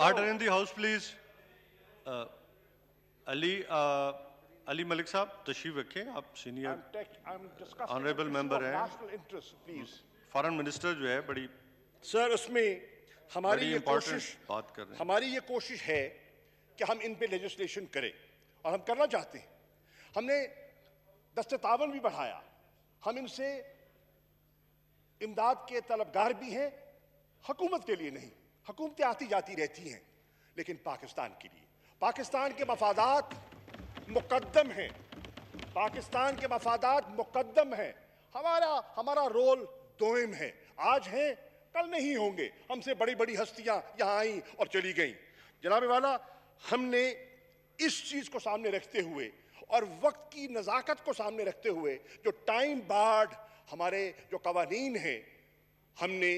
Order in the House, please. علی ملک صاحب تشریف رکھیں, آپ سینئر آنریبل ممبر ہیں. فارن منسٹر جو ہے بڑی سر اس میں ہماری بات کر رہے ہیں. ہماری یہ کوشش ہے کہ ہم ان پہ لیجسلیشن کریں اور ہم کرنا چاہتے ہیں. ہم نے دست تعاون بھی بڑھایا, ہم ان سے امداد کے طلبگار بھی ہیں, حکومت کے لیے نہیں, حکومتیں آتی جاتی رہتی ہیں, لیکن پاکستان کے لیے. پاکستان کے مفادات مقدم ہیں, پاکستان کے مفادات مقدم ہیں. ہمارا رول دوئم ہے. آج ہیں کل نہیں ہوں گے. ہم سے بڑی بڑی ہستیاں یہاں آئیں اور چلی گئیں. جناب والا, ہم نے اس چیز کو سامنے رکھتے ہوئے اور وقت کی نزاکت کو سامنے رکھتے ہوئے جو ٹائم بارڈ ہمارے جو قوانین ہیں, ہم نے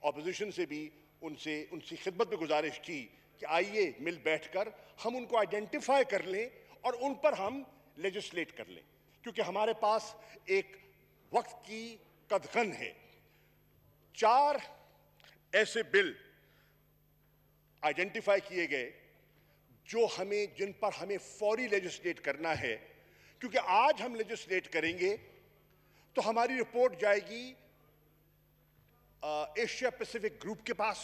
اپوزیشن سے بھی ان سے خدمت میں گزارش کی کہ آئیے مل بیٹھ کر ہم ان کو آئیڈینٹیفائی کر لیں اور ان پر ہم لیجسلیٹ کر لیں, کیونکہ ہمارے پاس ایک وقت کی قدغن ہے. 4 ایسے بل آئیڈینٹیفائی کیے گئے جن پر ہمیں فوری لیجسلیٹ کرنا ہے, کیونکہ آج ہم لیجسلیٹ کریں گے تو ہماری رپورٹ جائے گی ایشیا پیسیفک گروپ کے پاس,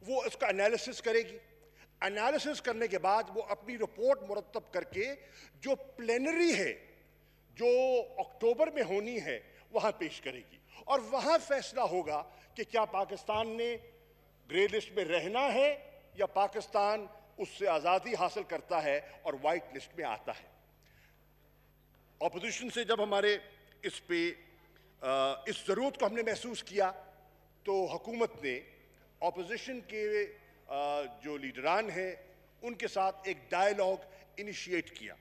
وہ اس کا انالیسس کرے گی. انالیسس کرنے کے بعد وہ اپنی رپورٹ مرتب کر کے جو پلینری ہے جو اکتوبر میں ہونی ہے وہاں پیش کرے گی, اور وہاں فیصلہ ہوگا کہ کیا پاکستان نے گرے لسٹ میں رہنا ہے یا پاکستان اس سے آزادی حاصل کرتا ہے اور وائٹ لسٹ میں آتا ہے. اپوزیشن سے جب ہمارے اس ضرورت کو ہم نے محسوس کیا تو حکومت نے اپوزیشن کے جو لیڈران ہیں ان کے ساتھ ایک ڈائیلاگ انیشیٹ کیا.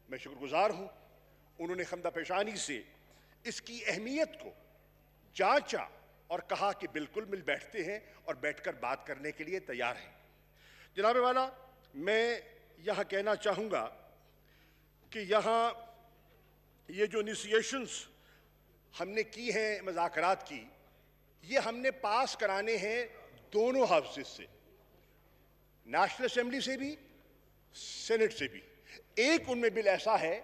میں شکر گزار ہوں, انہوں نے خندہ پیشانی سے اس کی اہمیت کو جانچا اور کہا کہ بالکل مل بیٹھتے ہیں اور بیٹھ کر بات کرنے کے لیے تیار ہیں. جناب والا, میں یہاں کہنا چاہوں گا کہ یہاں یہ جو انیشیشنز ہم نے کی ہیں مذاکرات کی, یہ ہم نے پاس کرانے ہیں دونوں ہاؤسز سے, نیشنل اسمبلی سے بھی, سینٹ سے بھی. ایک ان میں بل ایسا ہے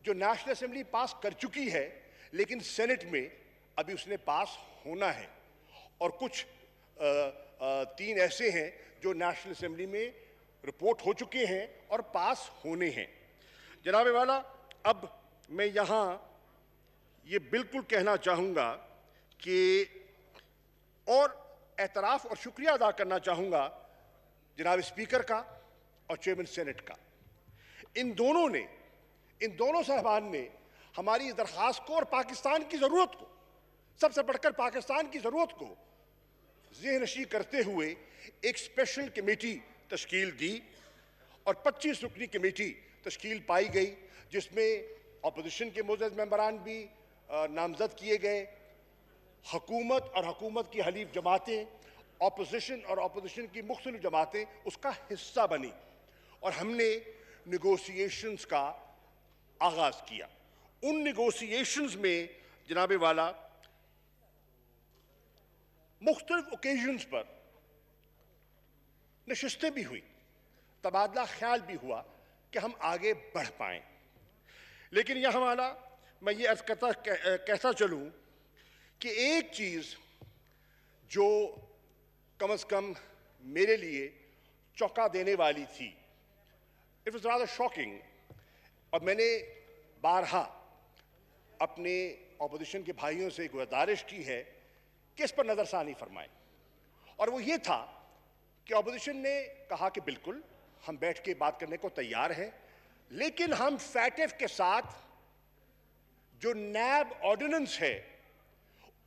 جو نیشنل اسمبلی پاس کر چکی ہے لیکن سینٹ میں ابھی اس نے پاس ہونا ہے, اور کچھ 3 ایسے ہیں جو نیشنل اسمبلی میں رپورٹ ہو چکے ہیں اور پاس ہونے ہیں. جناب والا, اب میں یہاں یہ بالکل کہنا چاہوں گا کہ اور اعتراف اور شکریہ ادا کرنا چاہوں گا جناب اسپیکر کا اور چیئرمین سینٹ کا. ان دونوں صاحبان نے ہماری درخواست کو اور پاکستان کی ضرورت کو, سب سے بڑھ کر پاکستان کی ضرورت کو ذہن نشین کرتے ہوئے ایک اسپیشل کمیٹی تشکیل دی اور 25 رکنی کمیٹی تشکیل پائی گئی, جس میں اپوزیشن کے معزز ممبران بھی نامزد کیے گئے, حکومت اور حکومت کی حلیف جماعتیں, اپوزیشن اور اپوزیشن کی مختلف جماعتیں اس کا حصہ بنی, اور ہم نے نیگوسیشنز کا آغاز کیا. ان نیگوسیشنز میں جناب والا مختلف اوکیزنز پر نشستیں بھی ہوئی, تبادلہ خیال بھی ہوا کہ ہم آگے بڑھ پائیں. لیکن یہاں والا میں یہ عرض کہتا چلوں کہ ایک چیز جو کم از کم میرے لیے چونکا دینے والی تھی, اٹ واز رادر شاکنگ, اور میں نے بارہا اپنے اپوزیشن کے بھائیوں سے گزارش کی ہے کہ اس پر نظر ثانی فرمائیں, اور وہ یہ تھا کہ اپوزیشن نے کہا کہ بالکل ہم بیٹھ کے بات کرنے کو تیار ہیں, لیکن ہم فیٹف کے ساتھ جو نیب آرڈیننس ہے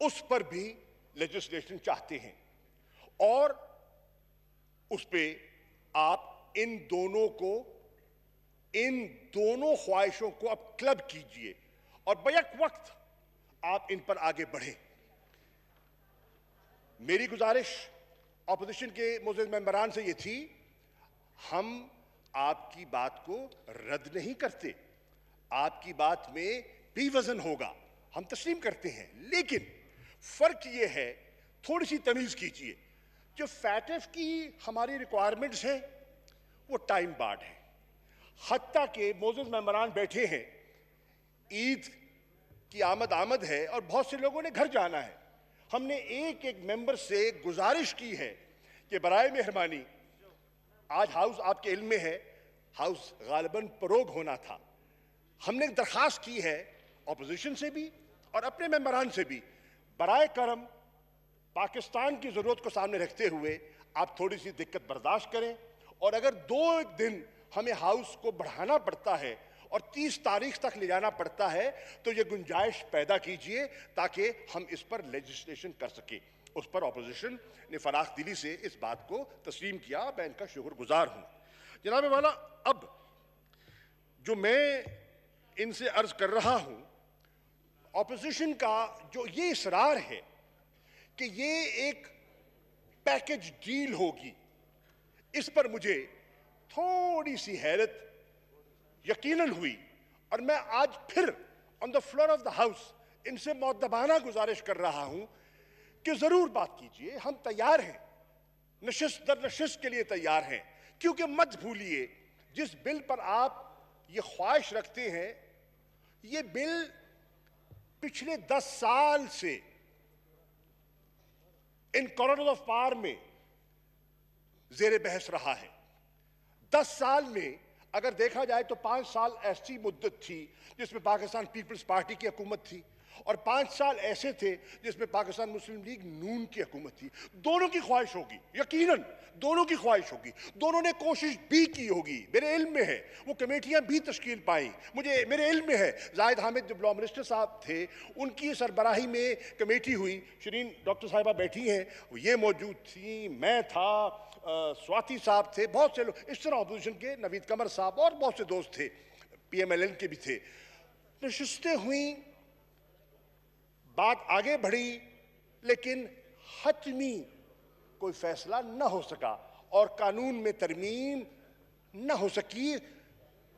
اس پر بھی لیجسلیشن چاہتے ہیں, اور اس پہ آپ ان دونوں خواہشوں کو اب کلب کیجئے اور بیک وقت آپ ان پر آگے بڑھیں. میری گزارش اپوزیشن کے معزز ممبران سے یہ تھی, ہم آپ کی بات کو رد نہیں کرتے, آپ کی بات میں بھی وزن ہوگا, ہم تسلیم کرتے ہیں, لیکن فرق یہ ہے, تھوڑی سی تمیز کیجئے, جو فیٹف کی ہماری ریکوائرمنٹس ہیں وہ ٹائم بارڈ ہے. حتیٰ کہ معزز ممبران بیٹھے ہیں, عید کی آمد ہے اور بہت سے لوگوں نے گھر جانا ہے. ہم نے ایک ممبر سے گزارش کی ہے کہ برائے مہربانی, آج ہاؤس آپ کے علم میں ہے, ہاؤس غالباً پروگ ہونا تھا. ہم نے درخواست کی ہے اپوزیشن سے بھی اور اپنے ممبران سے بھی, برائے کرم پاکستان کی ضرورت کو سامنے رکھتے ہوئے آپ تھوڑی سی دقت برداشت کریں, اور اگر 2 دن ہمیں ہاؤس کو بڑھانا پڑتا ہے اور 30 تاریخ تک لے جانا پڑتا ہے تو یہ گنجائش پیدا کیجئے تاکہ ہم اس پر لیجسلیشن کر سکیں. اس پر اپوزیشن نے فراخ دلی سے اس بات کو تسلیم کیا, میں ان کا شکر گزار ہوں. جناب والا, اب جو میں ان سے عرض کر رہا ہوں, اپوزیشن کا جو یہ اصرار ہے کہ یہ ایک پیکج ڈیل ہوگی, اس پر مجھے تھوڑی سی حیرت یقیناً ہوئی, اور میں آج پھر on the floor of the house ان سے مؤدبانہ گزارش کر رہا ہوں کہ ضرور بات کیجئے. ہم تیار ہیں, نشست در نشست کے لیے تیار ہیں, کیونکہ مت بھولیے جس بل پر آپ یہ خواہش رکھتے ہیں, یہ بل پچھلے 10 سال سے ان کارنرز آف پاور میں زیر بحث رہا ہے. 10 سال میں اگر دیکھا جائے تو 5 سال ایسی مدت تھی جس میں پاکستان پیپلز پارٹی کی حکومت تھی, اور 5 سال ایسے تھے جس میں پاکستان مسلم لیگ نون کی حکومت تھی. دونوں کی خواہش ہوگی, یقیناً دونوں کی خواہش ہوگی, دونوں نے کوشش بھی کی ہوگی. میرے علم میں ہے وہ کمیٹیاں بھی تشکیل پائیں. میرے علم میں ہے زاہد حامد جب لا منسٹر صاحب تھے ان کی سربراہی میں کمیٹی ہوئی, شرین ڈاکٹر صاحبہ بیٹھی ہیں, یہ موجود تھیں, میں تھا, سواتی صاحب تھے, بہت سے لوگ اس طرح اپوزیشن کے, نوید قمر صاحب اور بہت سے دوست تھے, پی ایم ایل این کے بھی تھے. نشستیں ہوئیں, بات آگے بڑھی, لیکن حتمی کوئی فیصلہ نہ ہو سکا اور قانون میں ترمیم نہ ہو سکی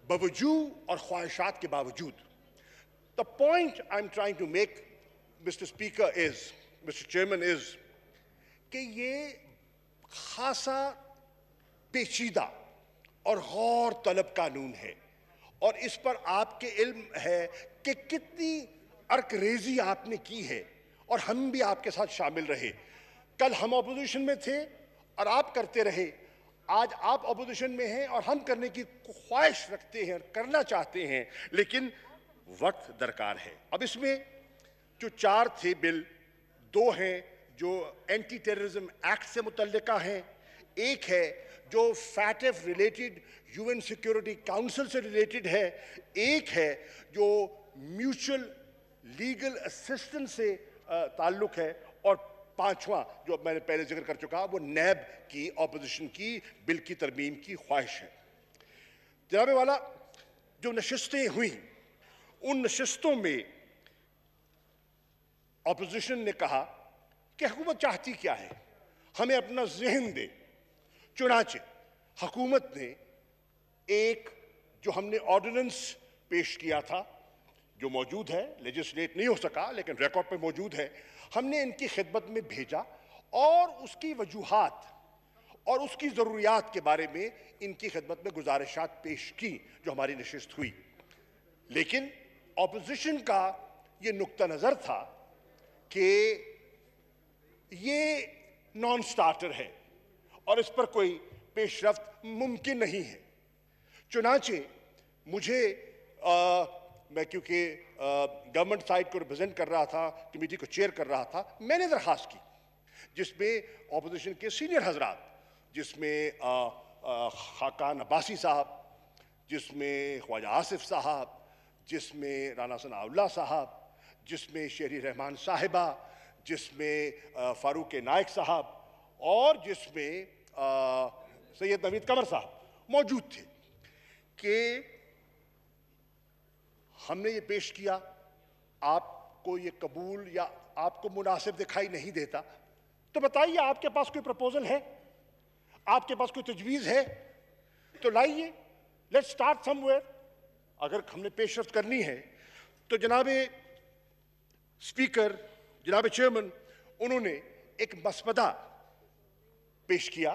باوجود اور خواہشات کے باوجود. The point I'm trying to make, Mr. Speaker, Mr. Chairman, is کہ یہ خاصا پیچیدہ اور غور طلب قانون ہے, اور اس پر آپ کے علم ہے کہ کتنی عرق ریزی آپ نے کی ہے, اور ہم بھی آپ کے ساتھ شامل رہے. کل ہم اپوزیشن میں تھے اور آپ کرتے رہے, آج آپ اپوزیشن میں ہیں اور ہم کرنے کی خواہش رکھتے ہیں, کرنا چاہتے ہیں, لیکن وقت درکار ہے. اب اس میں جو 4 تھے بل, 2 ہیں جو اینٹی ٹیررزم ایکٹ سے متعلقہ ہیں, ایک ہے جو FATF related UN security council سے ریلیٹڈ ہے, ایک ہے جو میوچل لیگل اسسٹنس سے تعلق ہے, اور 5واں جو میں نے پہلے ذکر کر چکا وہ نیب کی اپوزیشن کی بل کی ترمیم کی خواہش ہے. جناب والا, جو نشستیں ہوئیں ان نشستوں میں اپوزیشن نے کہا کہ حکومت چاہتی کیا ہے, ہمیں اپنا ذہن دے. چنانچہ حکومت نے ایک جو ہم نے آرڈیننس پیش کیا تھا, جو موجود ہے, لیجسلیٹ نہیں ہو سکا لیکن ریکارڈ پہ موجود ہے, ہم نے ان کی خدمت میں بھیجا اور اس کی وجوہات اور اس کی ضروریات کے بارے میں ان کی خدمت میں گزارشات پیش کی جو ہماری نشست ہوئی. لیکن اپوزیشن کا یہ نقطہ نظر تھا کہ یہ نان سٹارٹر ہے اور اس پر کوئی پیش رفت ممکن نہیں ہے. چنانچہ مجھے میں کیونکہ گورنمنٹ سائٹ کو ریپرزینٹ کر رہا تھا, کمیٹی کو چیئر کر رہا تھا, میں نے درخواست کی جس میں اپوزیشن کے سینئر حضرات, جس میں خاقان عباسی صاحب, جس میں خواجہ آصف صاحب, جس میں رانا ثناء اللہ صاحب, جس میں شہری رحمان صاحبہ, جس میں فاروق نائک صاحب, اور جس میں سید نوید قمر صاحب موجود تھے, کہ ہم نے یہ پیش کیا, آپ کو یہ قبول یا آپ کو مناسب دکھائی نہیں دیتا تو بتائیے آپ کے پاس کوئی پروپوزل ہے, آپ کے پاس کوئی تجویز ہے تو لائیے, لیٹ سٹارٹ سم ویئر. اگر ہم نے پیش رفت کرنی ہے تو جناب اسپیکر, جناب چیئرمین, انہوں نے ایک مسودہ پیش کیا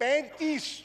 35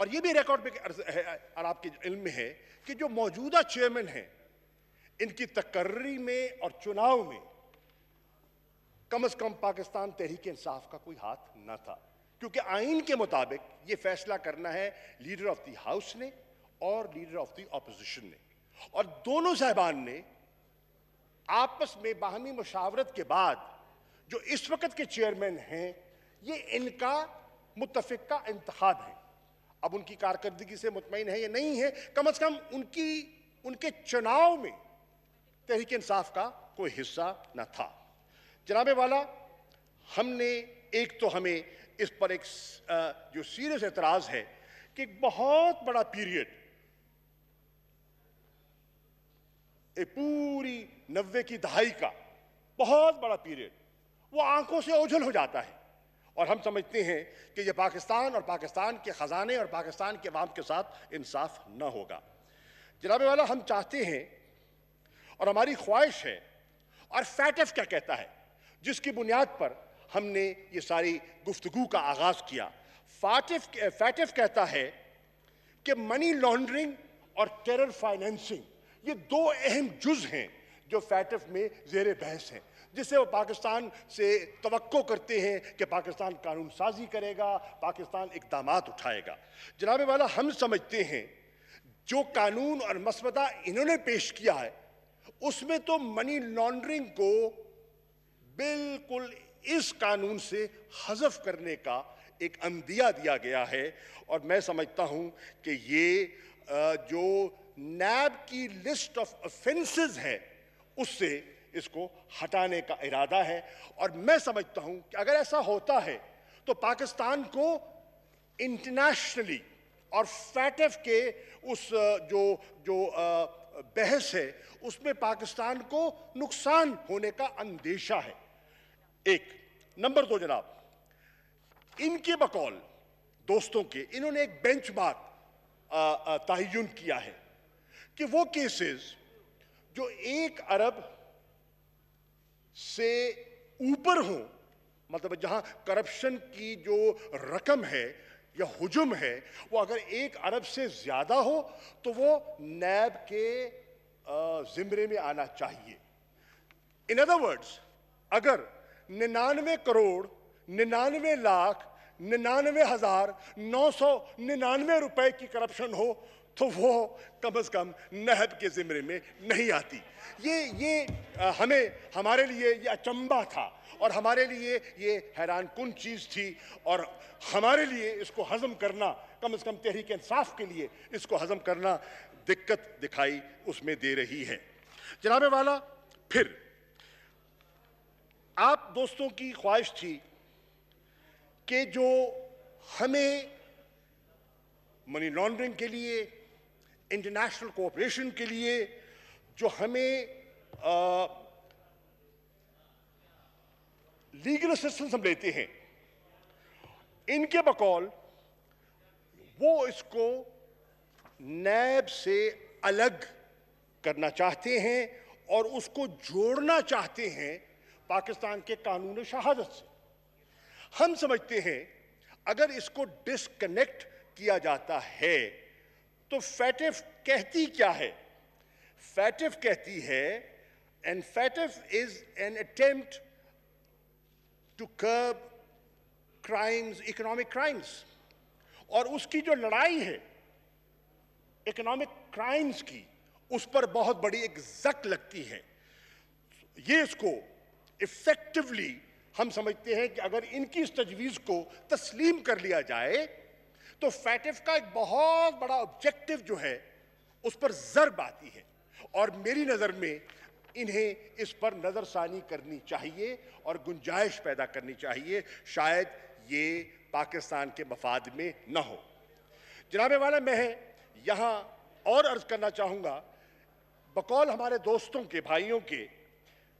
اور یہ بھی ریکارڈ پہ اور آپ کے علم میں ہے کہ جو موجودہ چیئرمین ہیں ان کی تقرری میں اور چناؤ میں کم از کم پاکستان تحریک انصاف کا کوئی ہاتھ نہ تھا، کیونکہ آئین کے مطابق یہ فیصلہ کرنا ہے لیڈر آف دی ہاؤس نے اور لیڈر آف دی اپوزیشن نے، اور دونوں صاحبان نے آپس میں باہمی مشاورت کے بعد جو اس وقت کے چیئرمین ہیں یہ ان کا متفق کا انتخاب ہے۔ اب ان کی کارکردگی سے مطمئن ہے یا نہیں ہے، کم از کم ان کے چناؤ میں تحریک انصاف کا کوئی حصہ نہ تھا۔ جناب والا، ہم نے ایک تو ہمیں اس پر ایک جو سیریس اعتراض ہے کہ ایک بہت بڑا پیریڈ، ایک پوری 90 کی دہائی کا بہت بڑا پیریڈ وہ آنکھوں سے اوجھل ہو جاتا ہے، اور ہم سمجھتے ہیں کہ یہ پاکستان اور پاکستان کے خزانے اور پاکستان کے عوام کے ساتھ انصاف نہ ہوگا۔ جناب والا، ہم چاہتے ہیں اور ہماری خواہش ہے، اور فیٹف کیا کہتا ہے جس کی بنیاد پر ہم نے یہ ساری گفتگو کا آغاز کیا، فیٹف کہتا ہے کہ منی لانڈرنگ اور ٹیرر فائنینسنگ یہ دو اہم جز ہیں جو فیٹف میں زیر بحث ہیں، جس سے وہ پاکستان سے توقع کرتے ہیں کہ پاکستان قانون سازی کرے گا، پاکستان اقدامات اٹھائے گا۔ جناب والا، ہم سمجھتے ہیں جو قانون اور مسودہ انہوں نے پیش کیا ہے اس میں تو منی لانڈرنگ کو بالکل اس قانون سے حذف کرنے کا ایک عندیہ دیا گیا ہے، اور میں سمجھتا ہوں کہ یہ جو نیب کی لسٹ آف افینسز ہے اس سے اس کو ہٹانے کا ارادہ ہے، اور میں سمجھتا ہوں کہ اگر ایسا ہوتا ہے تو پاکستان کو انٹرنیشنلی اور فیٹف کے اس جو بحث ہے اس میں پاکستان کو نقصان ہونے کا اندیشہ ہے۔ ایک نمبر 2 جناب، ان کے بقول دوستوں کے انہوں نے ایک بینچ مارک تعین کیا ہے کہ وہ کیسز جو 1 ارب سے اوپر ہوں، مطلب جہاں کرپشن کی جو رقم ہے یا حجم ہے وہ اگر 1 ارب سے زیادہ ہو تو وہ نیب کے زمرے میں آنا چاہیے۔ ان ادر ورڈز، اگر 99 کروڑ 99 لاکھ 99,999 روپے کی کرپشن ہو تو وہ کم از کم نیب کے زمرے میں نہیں آتی۔ یہ ہمارے لیے یہ اچنبھا تھا اور ہمارے لیے یہ حیران کن چیز تھی، اور ہمارے لیے اس کو ہضم کرنا، کم از کم تحریک انصاف کے لیے اس کو ہضم کرنا دقت دکھائی اس میں دے رہی ہے۔ جناب والا، پھر آپ دوستوں کی خواہش تھی کہ جو ہمیں منی لانڈرنگ کے لیے، انٹرنیشنل کوآپریشن کے لیے جو ہمیں لیگل اسسٹنس ہم لیتے ہیں، ان کے بقول وہ اس کو نیب سے الگ کرنا چاہتے ہیں اور اس کو جوڑنا چاہتے ہیں پاکستان کے قانون شہادت سے۔ ہم سمجھتے ہیں اگر اس کو ڈسکنیکٹ کیا جاتا ہے تو فیٹف کہتی کیا ہے؟ فیٹف کہتی ہے and FATF is an attempt to curb crimes, economic crimes. اور اس کی جو لڑائی ہے اکنامک کرائمز کی، اس پر بہت بڑی ایک زک لگتی ہے۔ یہ اس کو ایفیکٹولی ہم سمجھتے ہیں کہ اگر ان کی اس تجویز کو تسلیم کر لیا جائے تو فیٹف کا ایک بہت بڑا آبجیکٹو جو ہے اس پر ضرب آتی ہے، اور میری نظر میں انہیں اس پر نظر ثانی کرنی چاہیے اور گنجائش پیدا کرنی چاہیے، شاید یہ پاکستان کے مفاد میں نہ ہو۔ جناب والا، میں یہاں اور عرض کرنا چاہوں گا، بقول ہمارے دوستوں کے، بھائیوں کے،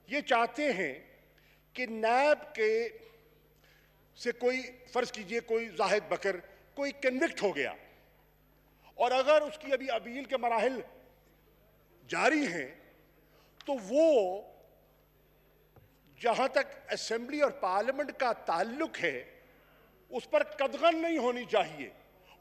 یہ چاہتے ہیں کہ نیب کے سے کوئی، فرض کیجئے کوئی زاہد بکر کوئی کنوکٹ ہو گیا اور اگر اس کی ابھی اپیل کے مراحل جاری ہیں تو وہ جہاں تک اسمبلی اور پارلیمنٹ کا تعلق ہے اس پر قدغن نہیں ہونی چاہیے،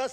10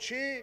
6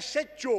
SHO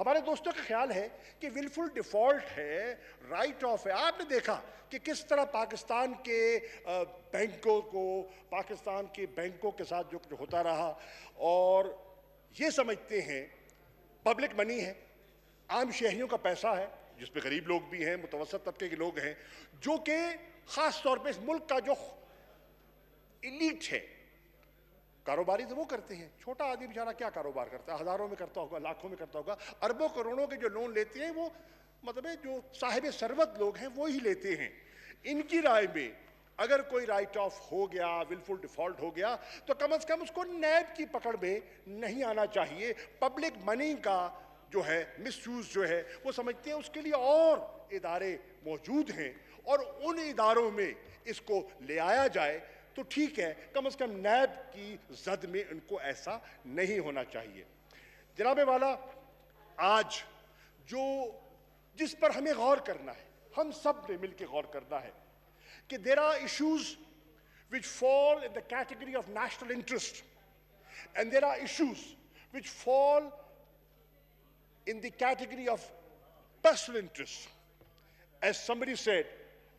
ہمارے دوستوں کا خیال ہے کہ ولفل ڈیفالٹ ہے, رائٹ آف ہے. آپ نے دیکھا کہ کس طرح پاکستان کے بینکوں کو, پاکستان کے بینکوں کے ساتھ جو ہوتا رہا, اور یہ سمجھتے ہیں پبلک منی ہے, عام شہریوں کا پیسہ ہے, جس پہ غریب لوگ بھی ہیں, متوسط طبقے کے لوگ ہیں, جو کہ خاص طور پہ اس ملک کا جو ایلیٹ ہے, کاروباری تو وہ کرتے ہیں, چھوٹا آدمی بیچارہ کیا کاروبار کرتا ہے, ہزاروں میں کرتا ہوگا, لاکھوں میں کرتا ہوگا, اربوں کروڑوں کے جو لون لیتے ہیں وہ مطلب ہے جو صاحب ثروت لوگ ہیں وہی لیتے ہیں. ان کی رائے میں اگر کوئی رائٹ آف ہو گیا, ولفل ڈیفالٹ ہو گیا, تو کم از کم اس کو نیب کی پکڑ میں نہیں آنا چاہیے. پبلک منی کا جو ہے مس یوز جو ہے وہ سمجھتے ہیں اس کے لیے اور ادارے موجود ہیں, اور ان اداروں میں اس کو لے آیا جائے تو ٹھیک ہے, کم از کم نیب کی زد میں ان کو ایسا نہیں ہونا چاہیے. جناب والا, آج جس پر ہمیں غور کرنا ہے, ہم سب نے مل کے غور کرنا ہے کہ there are issues which fall in the category of national interest, and there are issues which fall in the category of personal interest. As somebody said,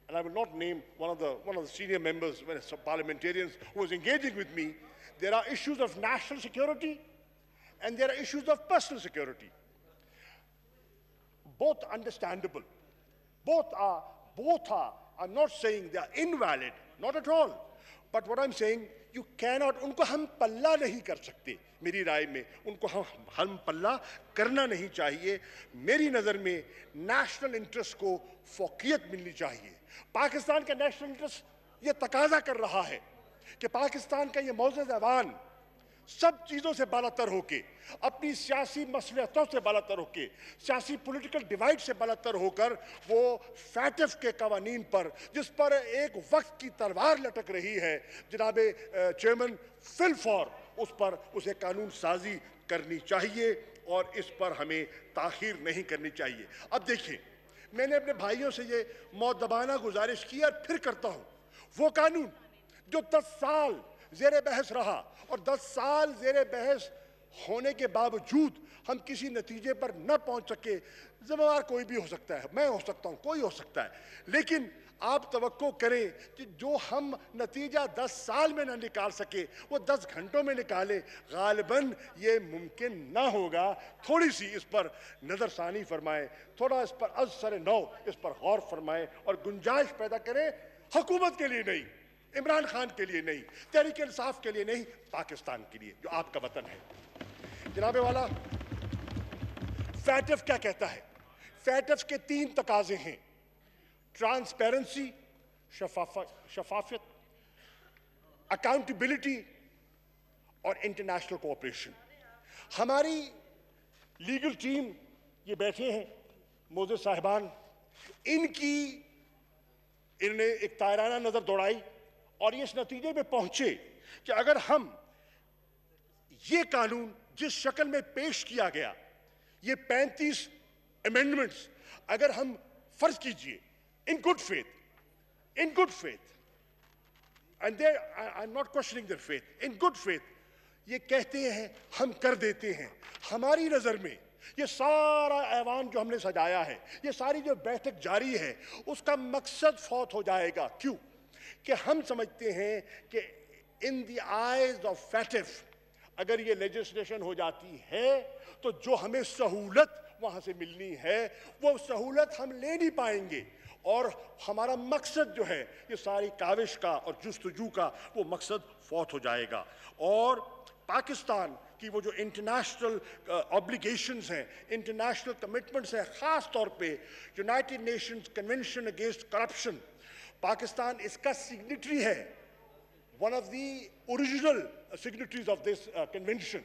and I will not name one of the senior members, some parliamentarians who was engaging with me, there are issues of national security and there are issues of personal security. Both understandable. Both are, I'm not saying they are invalid, not at all. But what I'm saying, you cannot, ان کو ہم پلہ نہیں کر سکتے. میری رائے میں ان کو ہم پلہ کرنا نہیں چاہیے. میری نظر میں نیشنل انٹرسٹ کو فوقیت ملنی چاہیے. پاکستان کا نیشنل انٹرسٹ یہ تقاضا کر رہا ہے کہ پاکستان کا یہ معزز ایوان سب چیزوں سے بالا تر ہو کے, اپنی سیاسی مصلحتوں سے بالا تر ہو کے, سیاسی پولیٹیکل ڈیوائڈ سے بالا تر ہو کر, وہ فیٹف کے قوانین پر, جس پر ایک وقت کی تلوار لٹک رہی ہے, جناب چیئرمین فل فور اس پر اسے قانون سازی کرنی چاہیے, اور اس پر ہمیں تاخیر نہیں کرنی چاہیے. اب دیکھیں, میں نے اپنے بھائیوں سے یہ مؤدبانہ گزارش کی اور پھر کرتا ہوں, وہ قانون جو 10 سال زیر بحث رہا, اور 10 سال زیر بحث ہونے کے باوجود ہم کسی نتیجے پر نہ پہنچ سکے, ذمہ دار کوئی بھی ہو سکتا ہے, میں ہو سکتا ہوں, کوئی ہو سکتا ہے, لیکن آپ توقع کریں کہ جو ہم نتیجہ 10 سال میں نہ نکال سکے وہ 10 گھنٹوں میں نکالے. غالباً یہ ممکن نہ ہوگا. تھوڑی سی اس پر نظر ثانی فرمائیں, تھوڑا اس پر از سر نو اس پر غور فرمائیں, اور گنجائش پیدا کریں. حکومت کے لیے نہیں, عمران خان کے لیے نہیں, تحریک انصاف کے لیے نہیں, پاکستان کے لیے جو آپ کا وطن ہے. جناب والا, فیٹف کیا کہتا ہے؟ فیٹف کے 3 تقاضے ہیں: ٹرانسپیرنسی, شفافیت, اکاؤنٹیبلٹی, اور انٹرنیشنل کوآپریشن. ہماری لیگل ٹیم یہ بیٹھے ہیں, موزز صاحبان, انہوں نے ایک طائرانہ نظر دوڑائی اور یہ اس نتیجے میں پہنچے کہ اگر ہم یہ قانون جس شکل میں پیش کیا گیا, یہ 35 امینڈمنٹس, اگر ہم فرض کیجئے in good faith, and I'm not questioning their faith, in good faith, یہ کہتے ہیں ہم کر دیتے ہیں. ہماری نظر میں یہ سارا ایوان جو ہم نے سجایا ہے, یہ ساری جو بیٹھک جاری ہے, اس کا مقصد فوت ہو جائے گا. کیوں؟ کہ ہم سمجھتے ہیں کہ in the eyes of FATF اگر یہ لیجسلیشن ہو جاتی ہے تو جو ہمیں سہولت وہاں سے ملنی ہے وہ سہولت ہم لے نہیں پائیں گے, اور ہمارا مقصد جو ہے یہ ساری کاوش کا اور جستجو کا وہ مقصد فوت ہو جائے گا. اور پاکستان کی وہ جو انٹرنیشنل اوبلیگیشنز ہیں, انٹرنیشنل کمٹمنٹس ہیں, خاص طور پہ United Nations convention against corruption, Pakistan اس کا سگنیٹری ہے, one of the original signatories of this convention.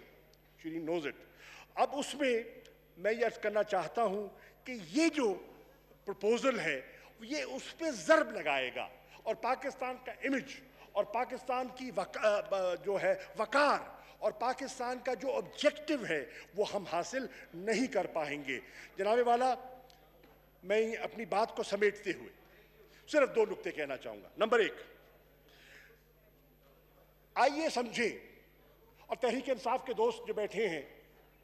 She knows it. اب اس میں میں یہ عرض کرنا چاہتا ہوں کہ یہ جو پروپوزل ہے یہ اس پہ ضرب لگائے گا, اور پاکستان کا امیج اور پاکستان کی جو ہے وقار اور پاکستان کا جو آبجیکٹو ہے وہ ہم حاصل نہیں کر پائیں گے. جناب والا, میں اپنی بات کو سمیٹتے ہوئے صرف 2 نکتے کہنا چاہوں گا. نمبر 1, آئیے سمجھیں, اور تحریک انصاف کے دوست جو بیٹھے ہیں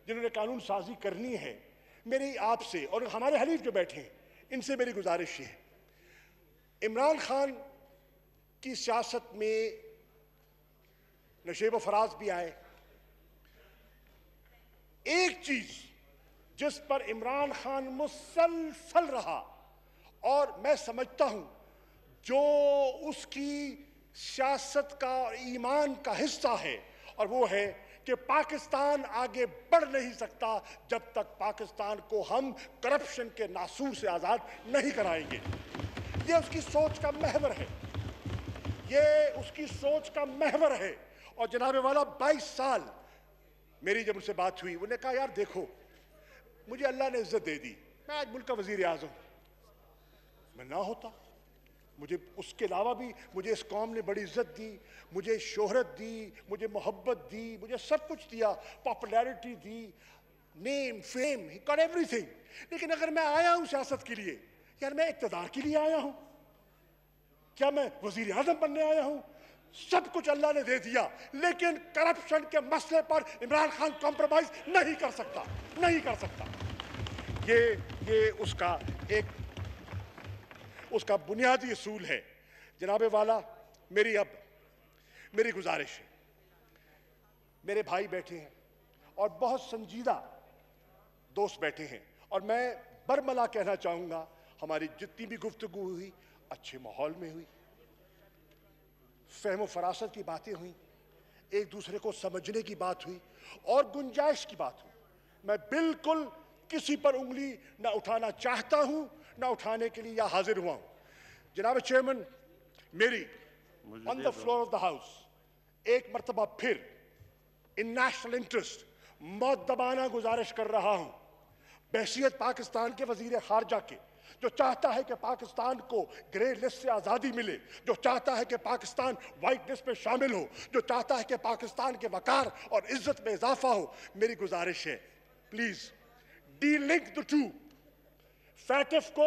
جنہوں نے قانون سازی کرنی ہے, میری آپ سے اور ہمارے حلیف جو بیٹھے ہیں ان سے میری گزارش یہ ہے، عمران خان کی سیاست میں نشیب و فراز بھی آئے. ایک چیز جس پر عمران خان مسلسل رہا اور میں سمجھتا ہوں جو اس کی سیاست کا اور ایمان کا حصہ ہے، اور وہ ہے کہ پاکستان آگے بڑھ نہیں سکتا جب تک پاکستان کو ہم کرپشن کے ناسور سے آزاد نہیں کرائیں گے. یہ اس کی سوچ کا محور ہے، یہ اس کی سوچ کا محور ہے. اور جناب والا 22 سال میری جب ان سے بات ہوئی، انہوں نے کہا یار دیکھو مجھے اللہ نے عزت دے دی، میں آج ملک کا وزیر اعظم، میں نہ ہوتا مجھے اس کے علاوہ بھی مجھے اس قوم نے بڑی عزت دی، مجھے شہرت دی، مجھے محبت دی، مجھے سب کچھ دیا، popularity the, name fame, he got every thing. لیکن اگر میں آیا ہوں سیاست کے لیے، یار میں اقتدار کے لیے آیا ہوں، کیا میں وزیر اعظم بننے آیا ہوں؟ سب کچھ اللہ نے دے دیا، لیکن کرپشن کے مسئلے پر عمران خان کمپرومائز نہیں کر سکتا، نہیں کر سکتا. یہ اس کا بنیادی اصول ہے. جناب والا میری گزارش ہے، میرے بھائی بیٹھے ہیں اور بہت سنجیدہ دوست بیٹھے ہیں، اور میں برملا کہنا چاہوں گا ہماری جتنی بھی گفتگو ہوئی اچھے ماحول میں ہوئی، فہم و فراست کی باتیں ہوئیں، ایک دوسرے کو سمجھنے کی بات ہوئی اور گنجائش کی بات ہوئی. میں بالکل کسی پر انگلی نہ اٹھانا چاہتا ہوں نہ اٹھانے کے لیے حاضر ہوا ہوں. جناب چیئرمین، میری on the floor of the house ایک مرتبہ پھر ان نیشنل انٹرسٹ مؤدبانہ گزارش کر رہا ہوں بحیثیت پاکستان کے وزیر خارجہ کے، جو چاہتا ہے کہ پاکستان کو گرے لسٹ سے آزادی ملے، جو چاہتا ہے کہ پاکستان وائٹ لسٹ میں شامل ہو، جو چاہتا ہے کہ پاکستان کے وقار اور عزت میں اضافہ ہو. میری گزارش ہے please delink the two. FATF کو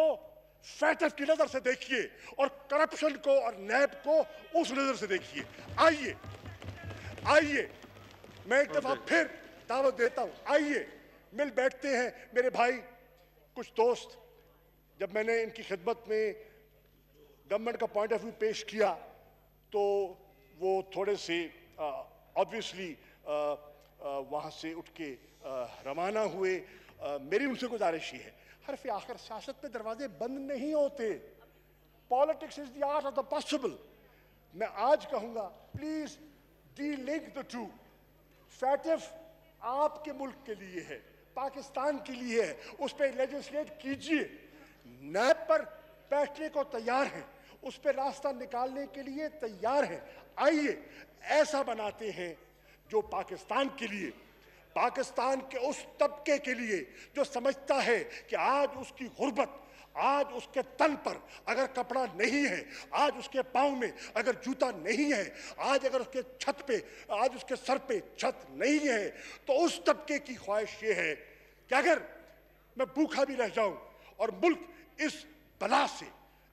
فیٹف کی نظر سے دیکھیے اور کرپشن کو اور نیب کو اس نظر سے دیکھیے. آئیے میں ایک دفعہ پھر دعوت دیتا ہوں، آئیے مل بیٹھتے ہیں. میرے بھائی کچھ دوست، جب میں نے ان کی خدمت میں گورنمنٹ کا پوائنٹ آف ویو پیش کیا تو وہ تھوڑے سے آبویسلی وہاں سے اٹھ کے روانہ ہوئے. میری ان سے گزارش یہ ہے، حرف آخر سیاست میں دروازے بند نہیں ہوتے. Politics is the art of the possible. میں آج کہوں گا please delink the two. FATF آپ کے ملک کے لیے ہے، پاکستان کے لیے ہے، اس پہ لیجسلیٹ کیجئے. نیب پر بیٹھنے کو تیار ہیں، اس پہ راستہ نکالنے کے لیے تیار ہیں. آئیے ایسا بناتے ہیں جو پاکستان کے لیے، پاکستان کے اس طبقے کے لیے جو سمجھتا ہے کہ آج اس کی غربت، آج اس کے تن پر اگر کپڑا نہیں ہے، آج اس کے پاؤں میں اگر جوتا نہیں ہے، آج اگر اس کے چھت پہ، آج اس کے سر پہ چھت نہیں ہے، تو اس طبقے کی خواہش یہ ہے کہ اگر میں بھوکا بھی رہ جاؤں اور ملک اس بلا سے،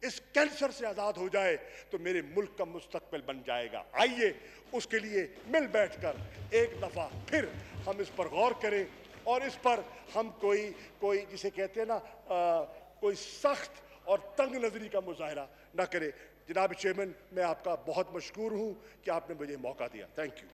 اس کینسر سے آزاد ہو جائے تو میرے ملک کا مستقبل بن جائے گا. آئیے اس کے لیے مل بیٹھ کر ایک دفعہ پھر ہم اس پر غور کریں اور اس پر ہم کوئی جسے کہتے ہیں نا کوئی سخت اور تنگ نظری کا مظاہرہ نہ کرے. جناب چیئرمین، میں آپ کا بہت مشکور ہوں کہ آپ نے مجھے موقع دیا. Thank you.